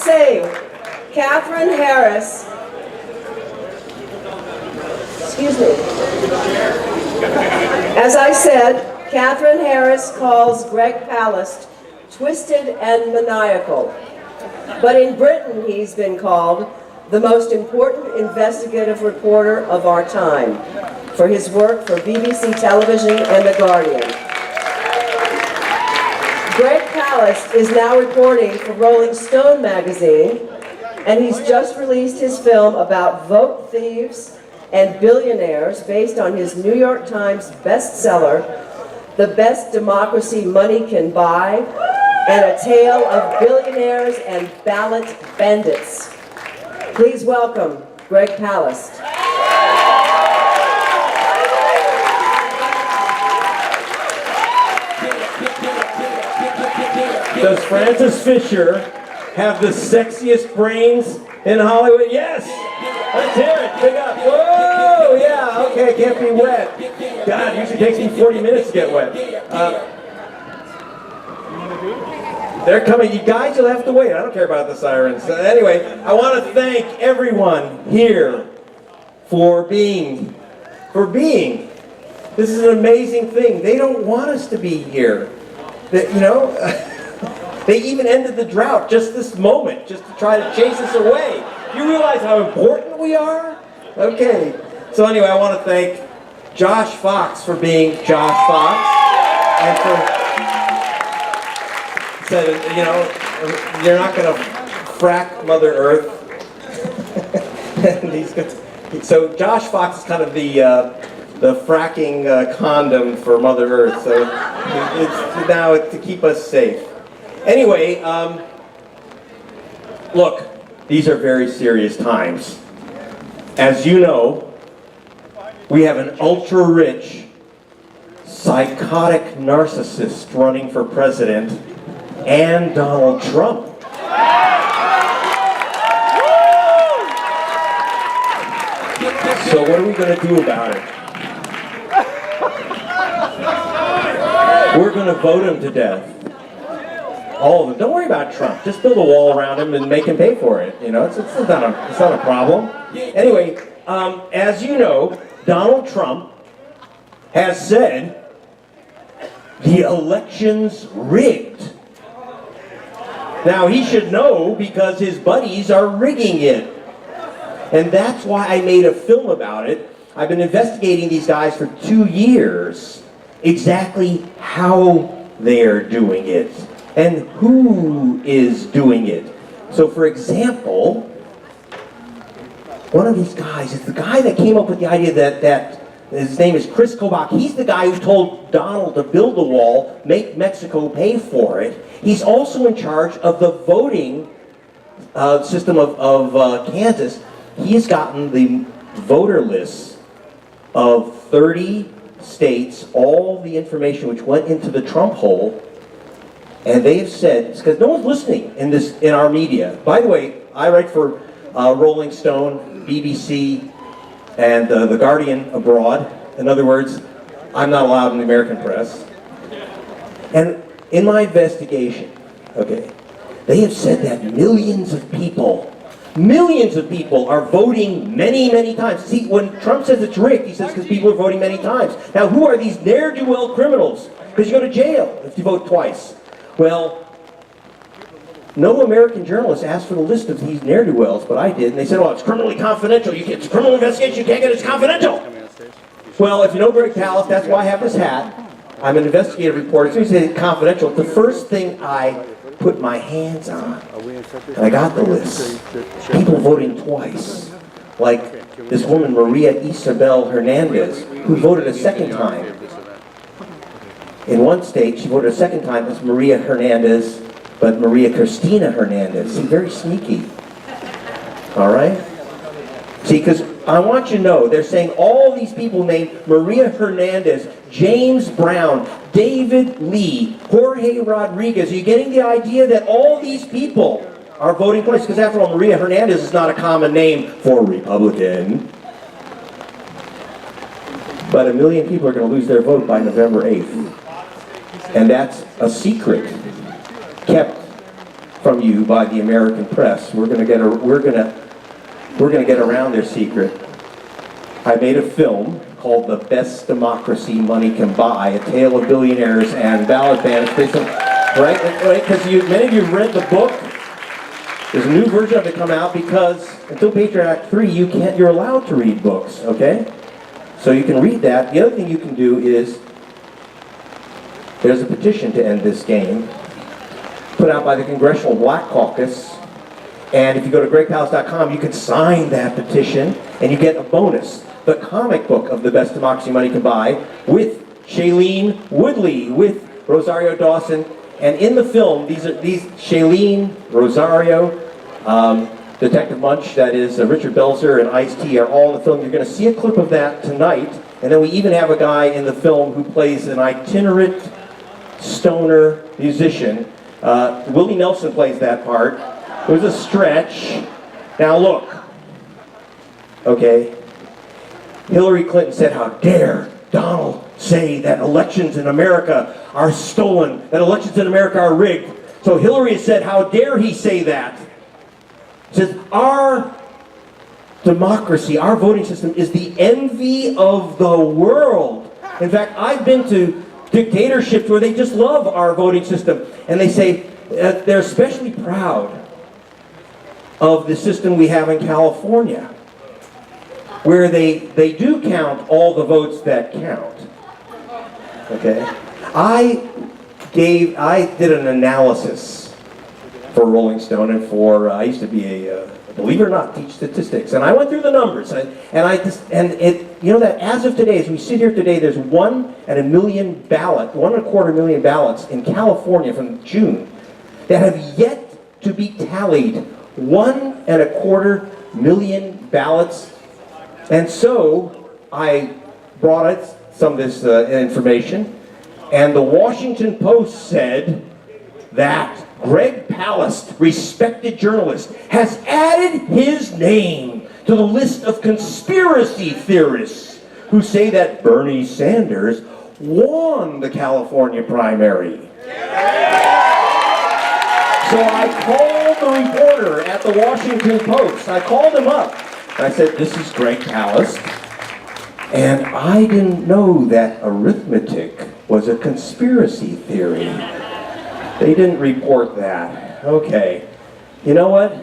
say, Catherine Harris, excuse me. As I said, Catherine Harris calls Greg Palast twisted and maniacal. But in Britain, he's been called the most important investigative reporter of our time for his work for BBC Television and The Guardian. Greg Palast is now reporting for Rolling Stone magazine, and he's just released his film about vote thieves and billionaires based on his New York Times bestseller, The Best Democracy Money Can Buy, and a tale of billionaires and ballot bandits. Please welcome Greg Palast. Does Frances Fisher have the sexiest brains in Hollywood? Yes! Let's hear it. Big up. Whoa! Yeah, okay, can't be wet. God, it usually takes me 40 minutes to get wet. They're coming. You guys, you'll have to wait. I don't care about the sirens. Anyway, I want to thank everyone here for being. This is an amazing thing. They don't want us to be here. They even ended the drought just this moment, just to try to chase us away. You realize how important we are? Okay. So anyway, I want to thank Josh Fox for being Josh Fox, and for said, you're not going to frack Mother Earth. And so Josh Fox is kind of the fracking condom for Mother Earth. So it's now to keep us safe. Anyway, look, these are very serious times. As you know, we have an ultra-rich, psychotic narcissist running for president, and Donald Trump. So what are we going to do about it? We're going to vote him to death. All of them. Don't worry about Trump. Just build a wall around him and make him pay for it. It's not a problem. Anyway, as you know, Donald Trump has said the election's rigged. Now, he should know because his buddies are rigging it. And that's why I made a film about it. I've been investigating these guys for 2 years, exactly how they're doing it and who is doing it. So, for example, one of these guys is the guy that came up with the idea that his name is Chris Kobach. He's the guy who told Donald to build the wall, make Mexico pay for it. He's also in charge of the voting system of Kansas. He has gotten the voter lists of 30 states, all the information which went into the Trump hole, and they have said, because no one's listening in our media. By the way, I write for Rolling Stone, BBC, and The Guardian abroad. In other words, I'm not allowed in the American press. And in my investigation, okay, they have said that millions of people are voting many, many times. See, when Trump says it's rigged, he says because people are voting many times. Now, who are these ne'er-do-well criminals? Because you go to jail if you vote twice. Well, no American journalist asked for the list of these ne'er-do-wells, but I did, and they said, well, it's criminally confidential. It's a criminal investigation. You can't get it. It's confidential. Well, if you know Greg Palast, that's why I have this hat. I'm an investigative reporter. So you say confidential. The first thing I put my hands on, and I got the list. People voting twice. Like this woman, Maria Isabel Hernandez, who voted a second time. In one state, she voted a second time as Maria Hernandez, but Maria Cristina Hernandez. See, very sneaky. All right? See, because I want you to know, they're saying all these people named Maria Hernandez, James Brown, David Lee, Jorge Rodriguez. Are you getting the idea that all these people are voting twice? Because after all, Maria Hernandez is not a common name for Republican. But 1 million people are going to lose their vote by November 8th. And that's a secret kept from you by the American press. We're gonna get around their secret. I made a film called The Best Democracy Money Can Buy, A Tale of Billionaires and Ballot Bans. Right? Because many of you have read the book. There's a new version of it come out because until Patriot Act 3, you're allowed to read books, okay? So you can read that. The other thing you can do is, there's a petition to end this game, put out by the Congressional Black Caucus. And if you go to gregpalast.com, you can sign that petition and you get a bonus. The comic book of The Best Democracy Money Can Buy with Shailene Woodley, with Rosario Dawson. And in the film, these Shailene, Rosario, Detective Munch, that is Richard Belzer and Ice-T are all in the film. You're going to see a clip of that tonight. And then we even have a guy in the film who plays an itinerant stoner musician. Willie Nelson plays that part. It was a stretch. Now look, okay, Hillary Clinton said, how dare Donald say that elections in America are stolen, that elections in America are rigged. So Hillary has said, how dare he say that? She says, our democracy, our voting system is the envy of the world. In fact, I've been to dictatorships where they just love our voting system. And they say they're especially proud of the system we have in California, where they do count all the votes that count. Okay? I did an analysis for Rolling Stone and for, I used to be believe it or not, teach statistics. And I went through the numbers. You know that as of today, as we sit here today, there's 1.25 million ballots in California from June that have yet to be tallied. 1.25 million ballots. And so I brought it, some of this information, and the Washington Post said that Greg Palast, respected journalist, has added his name to the list of conspiracy theorists who say that Bernie Sanders won the California primary. So I called the reporter at the Washington Post. I called him up. I said, this is Greg Palast. And I didn't know that arithmetic was a conspiracy theory. They didn't report that. Okay. You know what?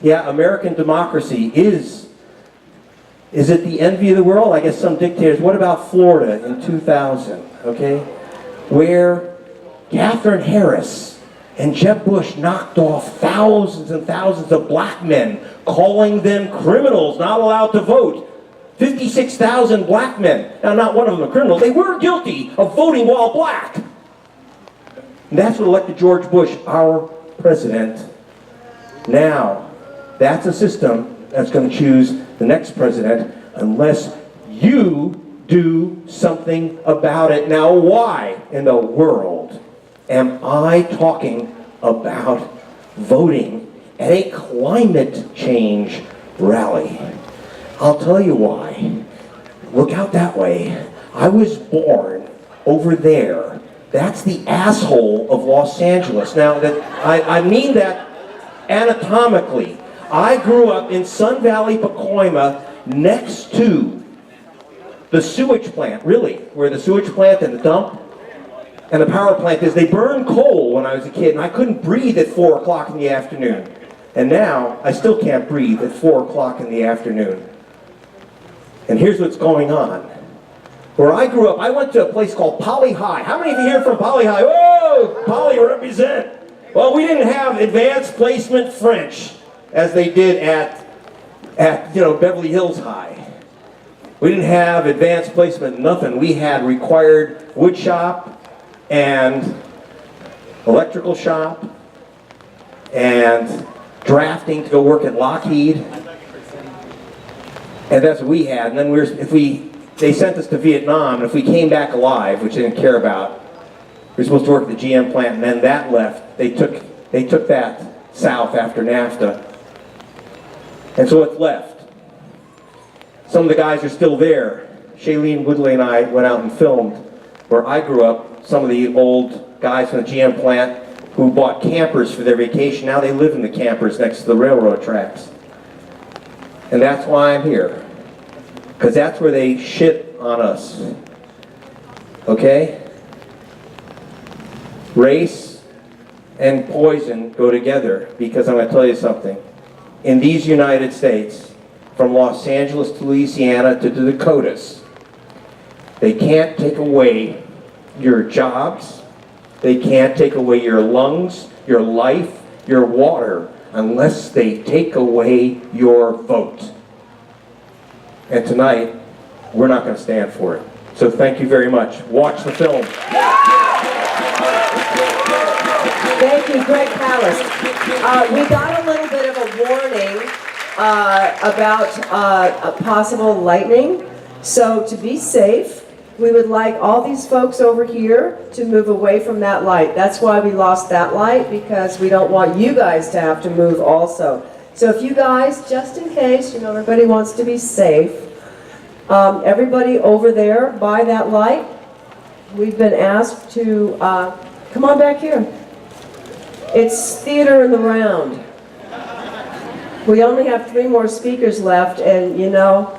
Yeah, American democracy is it the envy of the world? I guess some dictators. What about Florida in 2000? Okay? Where Katherine Harris and Jeb Bush knocked off thousands and thousands of black men, calling them criminals, not allowed to vote. 56,000 black men. Now, not one of them a criminal. They were guilty of voting while black. And that's what elected George Bush, our president. Now, that's a system that's going to choose the next president unless you do something about it. Now, why in the world am I talking about voting at a climate change rally? I'll tell you why. Look out that way. I was born over there. That's the asshole of Los Angeles. Now, I mean that anatomically. I grew up in Sun Valley, Pacoima, next to the sewage plant, really, where the sewage plant and the dump and the power plant is. They burned coal when I was a kid, and I couldn't breathe at 4 o'clock in the afternoon. And now, I still can't breathe at 4 o'clock in the afternoon. And here's what's going on. Where I grew up, I went to a place called Poly High. How many of you here from Poly High? Oh, Poly represent. Well, we didn't have advanced placement French as they did at Beverly Hills High. We didn't have advanced placement, nothing. We had required wood shop and electrical shop and drafting to go work at Lockheed. And that's what we had. And then they sent us to Vietnam, and if we came back alive, which they didn't care about, we were supposed to work at the GM plant, and then that left. They took that south after NAFTA. And so it's left. Some of the guys are still there. Shailene Woodley and I went out and filmed where I grew up. Some of the old guys from the GM plant who bought campers for their vacation. Now they live in the campers next to the railroad tracks. And that's why I'm here. Because that's where they shit on us. Okay? Race and poison go together, because I'm going to tell you something. In these United States, from Los Angeles to Louisiana to the Dakotas, they can't take away your jobs, they can't take away your lungs, your life, your water, unless they take away your vote. And tonight, we're not going to stand for it. So thank you very much. Watch the film. Thank you, Greg Palast. We got a little bit of a warning about a possible lightning. So to be safe, we would like all these folks over here to move away from that light. That's why we lost that light, because we don't want you guys to have to move also. So if you guys, just in case, you know, everybody wants to be safe, everybody over there by that light, we've been asked to come on back here. It's theater in the round. We only have 3 more speakers left, and you know,